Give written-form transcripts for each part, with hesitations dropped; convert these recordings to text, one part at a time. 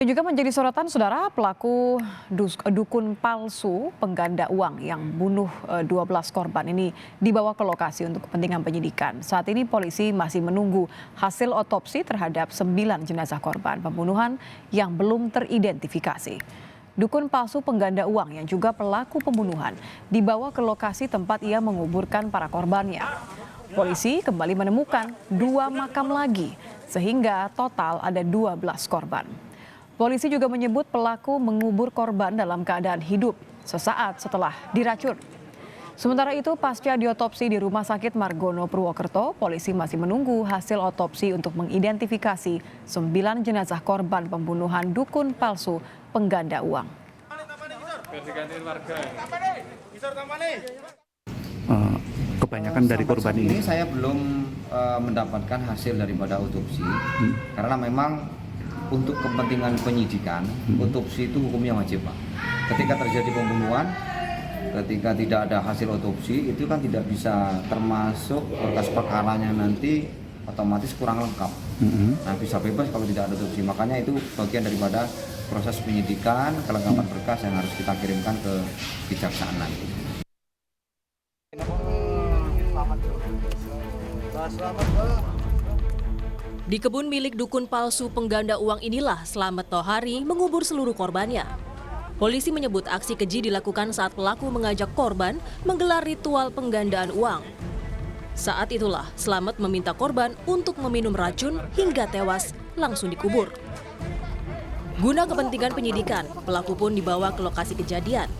Juga menjadi sorotan saudara pelaku dukun palsu pengganda uang yang bunuh 12 korban ini dibawa ke lokasi untuk kepentingan penyidikan. Saat ini polisi masih menunggu hasil otopsi terhadap 9 jenazah korban pembunuhan yang belum teridentifikasi. Dukun palsu pengganda uang yang juga pelaku pembunuhan dibawa ke lokasi tempat ia menguburkan para korbannya. Polisi kembali menemukan 2 makam lagi sehingga total ada 12 korban. Polisi juga menyebut pelaku mengubur korban dalam keadaan hidup sesaat setelah diracun. Sementara itu, pasca diotopsi di Rumah Sakit Margono Purwokerto, polisi masih menunggu hasil otopsi untuk mengidentifikasi 9 jenazah korban pembunuhan dukun palsu pengganda uang. Kebanyakan dari korban ini saya belum mendapatkan hasil daripada otopsi karena memang untuk kepentingan penyidikan, otopsi itu hukumnya wajib, Pak. Ketika terjadi pembunuhan, ketika tidak ada hasil otopsi, itu kan tidak bisa termasuk berkas perkaranya nanti otomatis kurang lengkap. Nah, bisa bebas kalau tidak ada otopsi. Makanya itu bagian daripada proses penyidikan, kelengkapan berkas yang harus kita kirimkan ke kejaksaan nanti. Di kebun milik dukun palsu pengganda uang inilah Slamet Tohari mengubur seluruh korbannya. Polisi menyebut aksi keji dilakukan saat pelaku mengajak korban menggelar ritual penggandaan uang. Saat itulah Slamet meminta korban untuk meminum racun hingga tewas langsung dikubur. Guna kepentingan penyidikan, pelaku pun dibawa ke lokasi kejadian.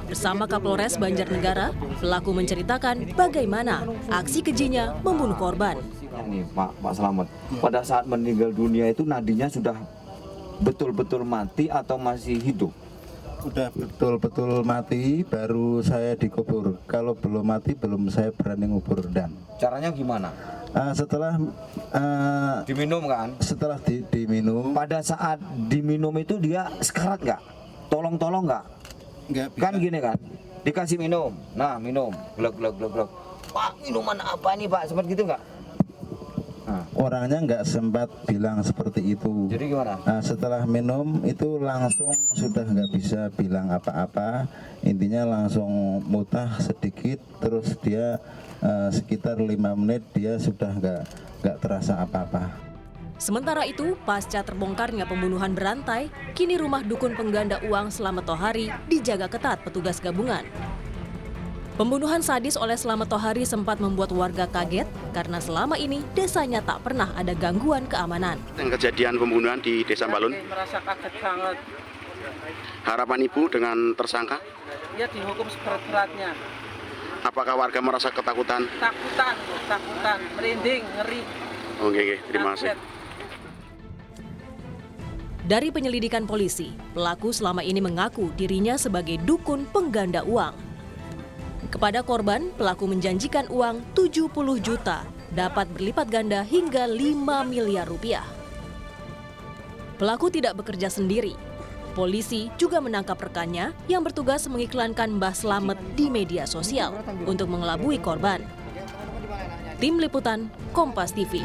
Bersama Kapolres Banjarnegara, pelaku menceritakan bagaimana aksi kejinya membunuh korban. Ini Pak Slamet, pada saat meninggal dunia itu nadinya sudah betul-betul mati atau masih hidup? Udah betul-betul mati, baru saya dikubur. Kalau belum mati, belum saya berani ngubur. Dan caranya gimana? Setelah diminum kan? Setelah diminum. Pada saat diminum itu dia sekarat nggak? Tolong-tolong nggak? Nggak bisa. Kan gini kan? Dikasih minum, nah minum, glok. Pak, minuman apa ini Pak? Sempat gitu nggak? Orangnya nggak sempat bilang seperti itu. Jadi gimana? Setelah minum itu langsung sudah nggak bisa bilang apa-apa. Intinya langsung mutah sedikit, terus dia sekitar 5 menit dia sudah nggak terasa apa-apa. Sementara itu, pasca terbongkarnya pembunuhan berantai, kini rumah dukun pengganda uang Slamet Tohari dijaga ketat petugas gabungan. Pembunuhan sadis oleh Slamet Tohari sempat membuat warga kaget karena selama ini desanya tak pernah ada gangguan keamanan. Kejadian pembunuhan di Desa Balun, merasa kaget banget. harapan Ibu dengan tersangka? Ya dihukum seberat-beratnya. Apakah warga merasa ketakutan? Takutan, merinding, ngeri. Oke, terima kasih. Dari penyelidikan polisi, pelaku selama ini mengaku dirinya sebagai dukun pengganda uang. Kepada korban, pelaku menjanjikan uang 70 juta dapat berlipat ganda hingga 5 miliar rupiah. Pelaku tidak bekerja sendiri. Polisi juga menangkap rekannya yang bertugas mengiklankan Mbah Slamet di media sosial untuk mengelabui korban. Tim Liputan, Kompas TV.